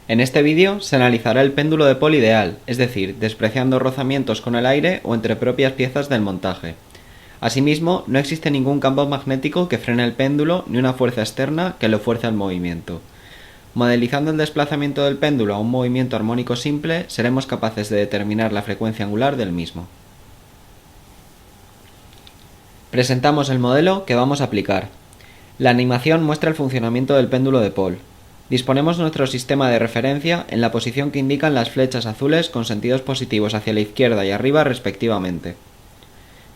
En este vídeo se analizará el péndulo de Paul ideal, es decir, despreciando rozamientos con el aire o entre propias piezas del montaje. Asimismo, no existe ningún campo magnético que frene el péndulo ni una fuerza externa que lo fuerce al movimiento. Modelizando el desplazamiento del péndulo a un movimiento armónico simple, seremos capaces de determinar la frecuencia angular del mismo. Presentamos el modelo que vamos a aplicar. La animación muestra el funcionamiento del péndulo de Paul. Disponemos nuestro sistema de referencia en la posición que indican las flechas azules con sentidos positivos hacia la izquierda y arriba respectivamente.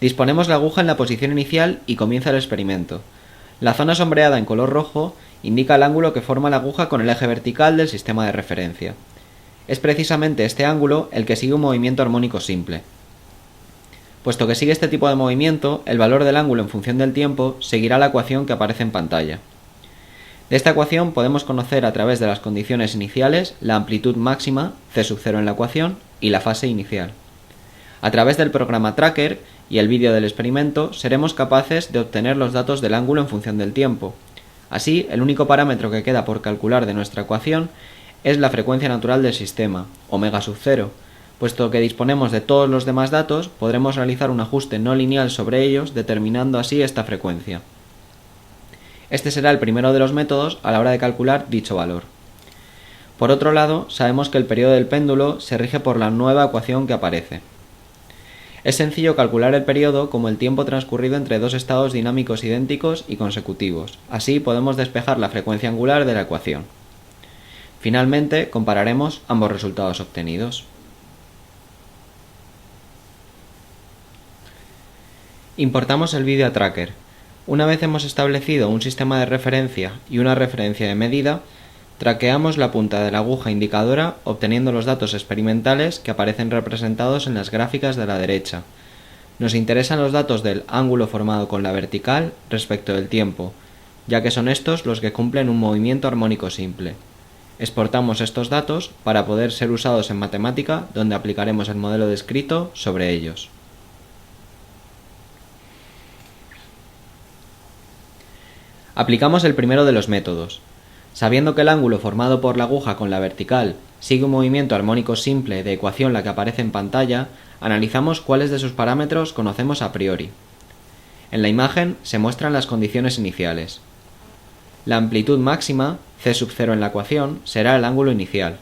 Disponemos la aguja en la posición inicial y comienza el experimento. La zona sombreada en color rojo indica el ángulo que forma la aguja con el eje vertical del sistema de referencia. Es precisamente este ángulo el que sigue un movimiento armónico simple. Puesto que sigue este tipo de movimiento, el valor del ángulo en función del tiempo seguirá la ecuación que aparece en pantalla. De esta ecuación podemos conocer a través de las condiciones iniciales la amplitud máxima, C0 en la ecuación, y la fase inicial. A través del programa Tracker y el vídeo del experimento seremos capaces de obtener los datos del ángulo en función del tiempo. Así, el único parámetro que queda por calcular de nuestra ecuación es la frecuencia natural del sistema, ω0. Puesto que disponemos de todos los demás datos, podremos realizar un ajuste no lineal sobre ellos, determinando así esta frecuencia. Este será el primero de los métodos a la hora de calcular dicho valor. Por otro lado, sabemos que el periodo del péndulo se rige por la nueva ecuación que aparece. Es sencillo calcular el periodo como el tiempo transcurrido entre dos estados dinámicos idénticos y consecutivos. Así podemos despejar la frecuencia angular de la ecuación. Finalmente, compararemos ambos resultados obtenidos. Importamos el vídeo a Tracker. Una vez hemos establecido un sistema de referencia y una referencia de medida, traqueamos la punta de la aguja indicadora obteniendo los datos experimentales que aparecen representados en las gráficas de la derecha. Nos interesan los datos del ángulo formado con la vertical respecto del tiempo, ya que son estos los que cumplen un movimiento armónico simple. Exportamos estos datos para poder ser usados en matemática, donde aplicaremos el modelo descrito sobre ellos. Aplicamos el primero de los métodos. Sabiendo que el ángulo formado por la aguja con la vertical sigue un movimiento armónico simple de ecuación la que aparece en pantalla, analizamos cuáles de sus parámetros conocemos a priori. En la imagen se muestran las condiciones iniciales. La amplitud máxima, C0 en la ecuación, será el ángulo inicial.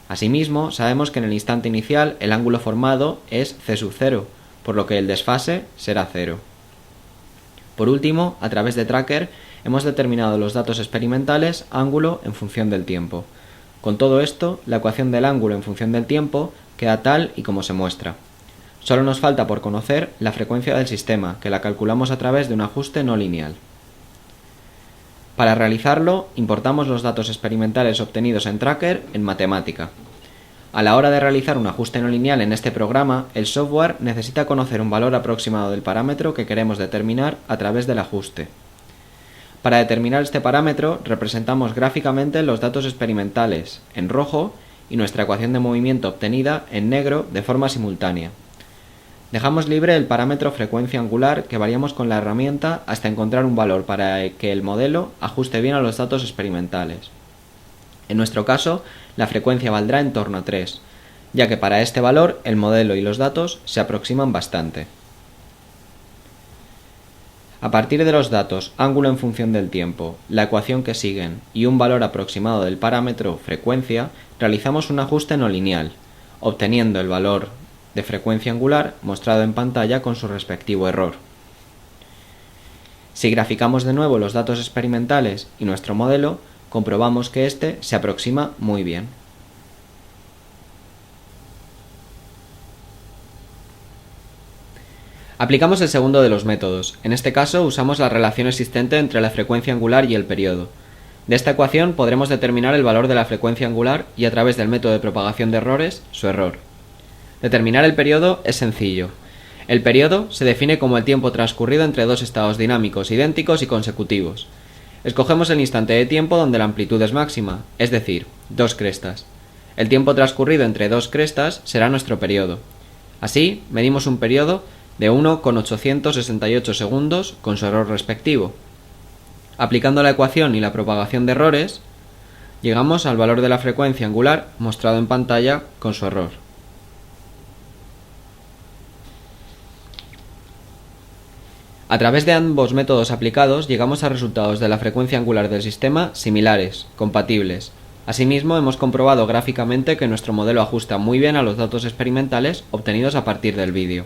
Asimismo, sabemos que en el instante inicial el ángulo formado es C0, por lo que el desfase será 0. Por último, a través de Tracker, hemos determinado los datos experimentales ángulo en función del tiempo. Con todo esto, la ecuación del ángulo en función del tiempo queda tal y como se muestra. Solo nos falta por conocer la frecuencia del sistema, que la calculamos a través de un ajuste no lineal. Para realizarlo, importamos los datos experimentales obtenidos en Tracker en matemática. A la hora de realizar un ajuste no lineal en este programa, el software necesita conocer un valor aproximado del parámetro que queremos determinar a través del ajuste. Para determinar este parámetro, representamos gráficamente los datos experimentales en rojo y nuestra ecuación de movimiento obtenida en negro de forma simultánea. Dejamos libre el parámetro frecuencia angular que variamos con la herramienta hasta encontrar un valor para que el modelo ajuste bien a los datos experimentales. En nuestro caso, la frecuencia valdrá en torno a 3, ya que para este valor el modelo y los datos se aproximan bastante. A partir de los datos ángulo en función del tiempo, la ecuación que siguen y un valor aproximado del parámetro frecuencia, realizamos un ajuste no lineal, obteniendo el valor de frecuencia angular mostrado en pantalla con su respectivo error. Si graficamos de nuevo los datos experimentales y nuestro modelo, comprobamos que este se aproxima muy bien. Aplicamos el segundo de los métodos. En este caso usamos la relación existente entre la frecuencia angular y el periodo. De esta ecuación podremos determinar el valor de la frecuencia angular y a través del método de propagación de errores, su error. Determinar el periodo es sencillo. El periodo se define como el tiempo transcurrido entre dos estados dinámicos idénticos y consecutivos. Escogemos el instante de tiempo donde la amplitud es máxima, es decir, 2 crestas. El tiempo transcurrido entre 2 crestas será nuestro periodo. Así, medimos un periodo de 1,868 segundos con su error respectivo. Aplicando la ecuación y la propagación de errores, Llegamos al valor de la frecuencia angular mostrado en pantalla con su error. A través de ambos métodos aplicados llegamos a resultados de la frecuencia angular del sistema similares, compatibles. Asimismo, hemos comprobado gráficamente que nuestro modelo ajusta muy bien a los datos experimentales obtenidos a partir del vídeo.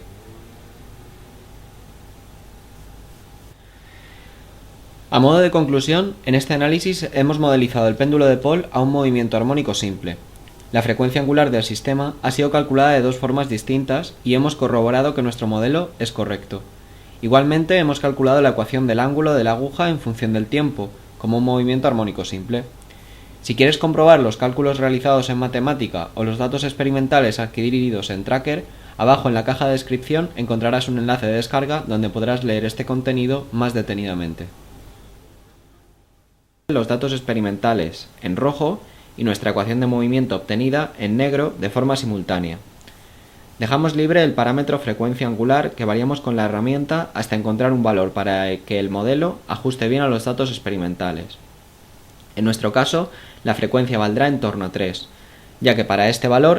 A modo de conclusión, en este análisis hemos modelizado el péndulo de Paul a un movimiento armónico simple. La frecuencia angular del sistema ha sido calculada de dos formas distintas y hemos corroborado que nuestro modelo es correcto. Igualmente, hemos calculado la ecuación del ángulo de la aguja en función del tiempo, como un movimiento armónico simple. Si quieres comprobar los cálculos realizados en matemática o los datos experimentales adquiridos en Tracker, abajo en la caja de descripción encontrarás un enlace de descarga donde podrás leer este contenido más detenidamente. Los datos experimentales en rojo y nuestra ecuación de movimiento obtenida en negro de forma simultánea. Dejamos libre el parámetro frecuencia angular que variamos con la herramienta hasta encontrar un valor para que el modelo ajuste bien a los datos experimentales. En nuestro caso, la frecuencia valdrá en torno a 3, ya que para este valor